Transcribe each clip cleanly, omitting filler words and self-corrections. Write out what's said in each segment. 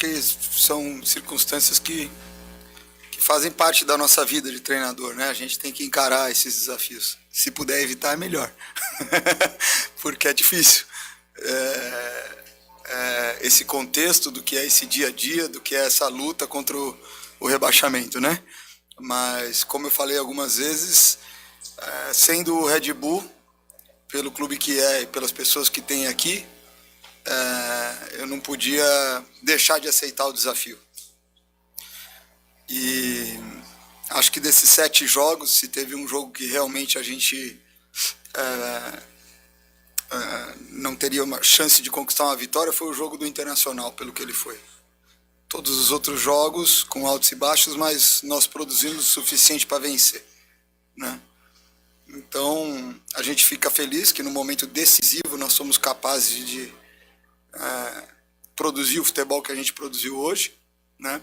que são circunstâncias que fazem parte da nossa vida de treinador, né? A gente tem que encarar esses desafios. Se puder evitar, é melhor. Porque é difícil. Esse contexto do que é esse dia a dia, do que é essa luta contra o rebaixamento, né? Mas, como eu falei algumas vezes, sendo o Red Bull, pelo clube que é e pelas pessoas que tem aqui, eu não podia deixar de aceitar o desafio. E acho que desses 7 jogos, se teve um jogo que realmente a gente não teria uma chance de conquistar uma vitória, foi o jogo do Internacional, pelo que ele foi. Todos os outros jogos com altos e baixos, mas nós produzimos o suficiente para vencer, né? Então a gente fica feliz que no momento decisivo nós somos capazes de produzir o futebol que a gente produziu hoje, né?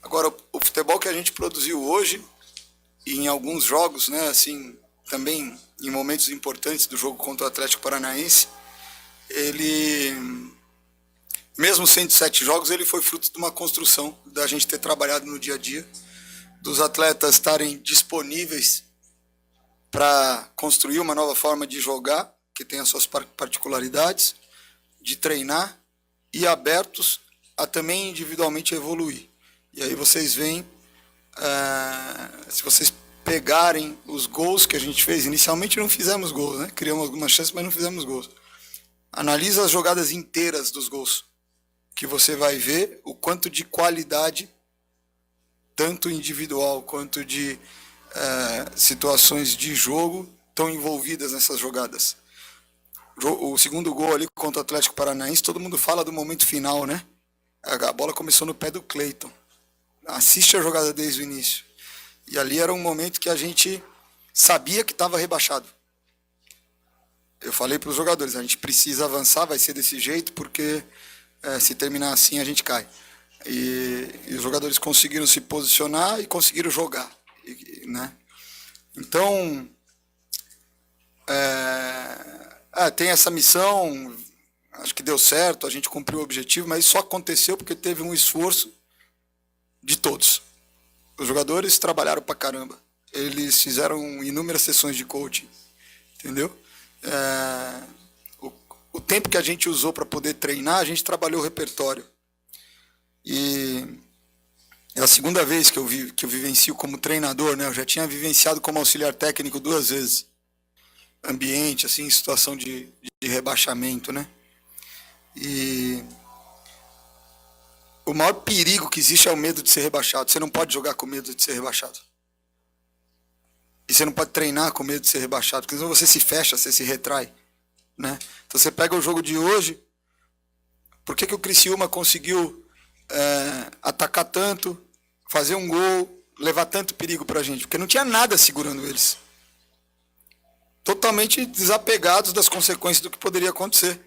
Agora, o futebol que a gente produziu hoje, e em alguns jogos, né, assim, também em momentos importantes do jogo contra o Atlético Paranaense, ele, mesmo sendo 7 jogos, ele foi fruto de uma construção, da gente ter trabalhado no dia a dia, dos atletas estarem disponíveis para construir uma nova forma de jogar, que tem as suas particularidades, de treinar e abertos a também individualmente evoluir. E aí vocês veem, se vocês pegarem os gols que a gente fez, inicialmente não fizemos gols, né? Criamos algumas chances, mas não fizemos gols. Analisa as jogadas inteiras dos gols, que você vai ver o quanto de qualidade, tanto individual quanto de situações de jogo, estão envolvidas nessas jogadas. O segundo gol ali contra o Atlético Paranaense, todo mundo fala do momento final, né? A bola começou no pé do Cleiton. Assiste a jogada desde o início. E ali era um momento que a gente sabia que estava rebaixado. Eu falei para os jogadores, a gente precisa avançar, vai ser desse jeito, porque se terminar assim a gente cai. E os jogadores conseguiram se posicionar e conseguiram jogar, né? Então, tem essa missão, acho que deu certo, a gente cumpriu o objetivo, mas isso só aconteceu porque teve um esforço de todos. Os jogadores trabalharam pra caramba. Eles fizeram inúmeras sessões de coaching, entendeu? O tempo que a gente usou para poder treinar, a gente trabalhou o repertório. E é a segunda vez que eu vivencio como treinador, né? Eu já tinha vivenciado como auxiliar técnico 2 vezes. Ambiente, assim, situação de rebaixamento, né? E o maior perigo que existe é o medo de ser rebaixado. Você não pode jogar com medo de ser rebaixado. E você não pode treinar com medo de ser rebaixado, porque senão você se fecha, você se retrai, né? Então você pega o jogo de hoje, por que o Criciúma conseguiu atacar tanto, fazer um gol, levar tanto perigo pra gente? Porque não tinha nada segurando eles. Totalmente desapegados das consequências do que poderia acontecer.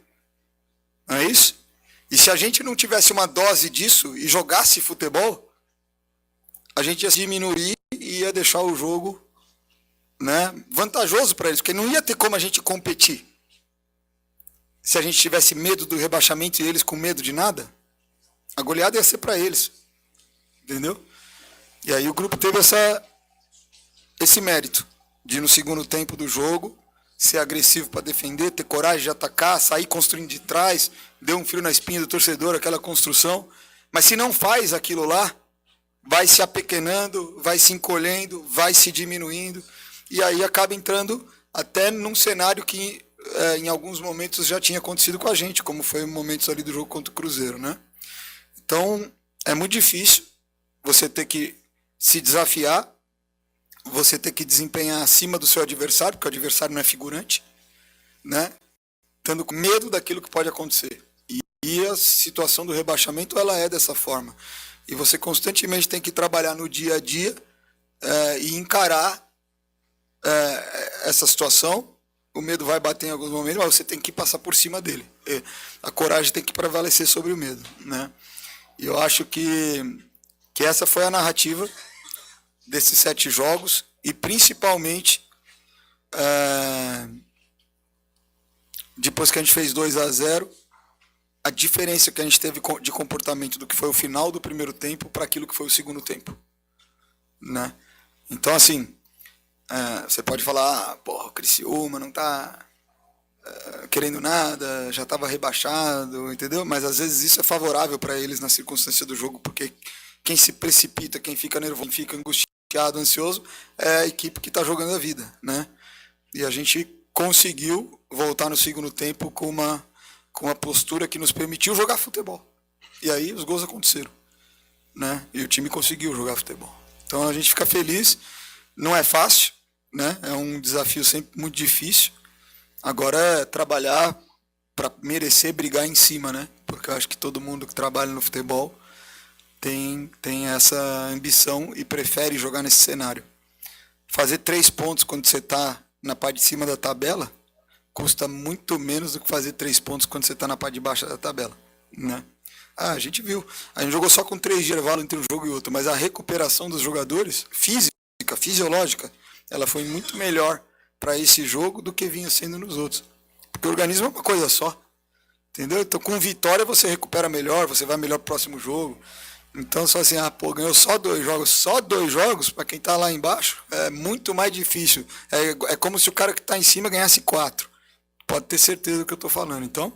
Não é isso? E se a gente não tivesse uma dose disso e jogasse futebol, a gente ia diminuir e ia deixar o jogo, né, vantajoso para eles, porque não ia ter como a gente competir. Se a gente tivesse medo do rebaixamento e eles com medo de nada, a goleada ia ser para eles. Entendeu? E aí o grupo teve esse mérito de, no segundo tempo do jogo, ser agressivo para defender, ter coragem de atacar, sair construindo de trás, deu um frio na espinha do torcedor, aquela construção. Mas se não faz aquilo lá, vai se apequenando, vai se encolhendo, vai se diminuindo, e aí acaba entrando até num cenário que em alguns momentos já tinha acontecido com a gente, como foi momentos ali do jogo contra o Cruzeiro, né? Então, é muito difícil você ter que se desafiar, você ter que desempenhar acima do seu adversário, porque o adversário não é figurante, né? Tendo medo daquilo que pode acontecer. E a situação do rebaixamento, ela é dessa forma. E você constantemente tem que trabalhar no dia a dia e encarar essa situação. O medo vai bater em alguns momentos, mas você tem que passar por cima dele. A coragem tem que prevalecer sobre o medo, né? E eu acho que essa foi a narrativa desses 7 jogos, e principalmente depois que a gente fez 2-0, a diferença que a gente teve de comportamento do que foi o final do primeiro tempo para aquilo que foi o segundo tempo, né? Então, assim, você pode falar, porra, o Criciúma não tá querendo nada, já estava rebaixado, entendeu? Mas às vezes isso é favorável para eles na circunstância do jogo, porque quem se precipita, quem fica nervoso, quem fica angustiado, ansioso, é a equipe que está jogando a vida, né? E a gente conseguiu voltar no segundo tempo com uma postura que nos permitiu jogar futebol. E aí os gols aconteceram, né? E o time conseguiu jogar futebol. Então a gente fica feliz, não é fácil, né? É um desafio sempre muito difícil. Agora é trabalhar para merecer brigar em cima, né? Porque eu acho que todo mundo que trabalha no futebol tem essa ambição e prefere jogar nesse cenário. Fazer 3 pontos quando você está na parte de cima da tabela custa muito menos do que fazer 3 pontos quando você está na parte de baixo da tabela, né? A gente viu. A gente jogou só com 3 dias de intervalo entre um jogo e outro, mas a recuperação dos jogadores, física, fisiológica, ela foi muito melhor para esse jogo do que vinha sendo nos outros. Porque o organismo é uma coisa só, entendeu? Então com vitória você recupera melhor, você vai melhor pro próximo jogo. Então só assim, ganhou só 2 jogos, para quem tá lá embaixo, é muito mais difícil. É como se o cara que tá em cima ganhasse 4. Pode ter certeza do que eu tô falando. Então,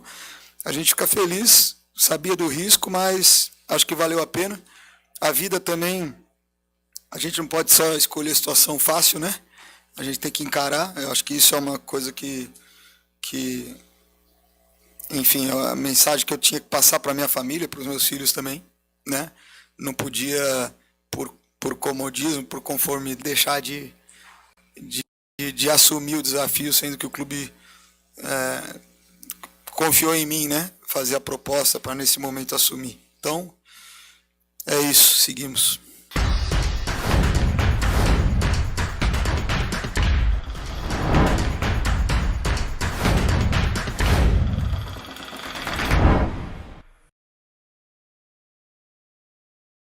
a gente fica feliz, sabia do risco, mas acho que valeu a pena. A vida também, a gente não pode só escolher situação fácil, né? A gente tem que encarar. Eu acho que isso é uma coisa que enfim, a mensagem que eu tinha que passar para minha família, para os meus filhos também, né? Não podia, por comodismo, por conforme, deixar de assumir o desafio, sendo que o clube confiou em mim, né? Fazer a proposta para nesse momento assumir. Então, é isso, seguimos.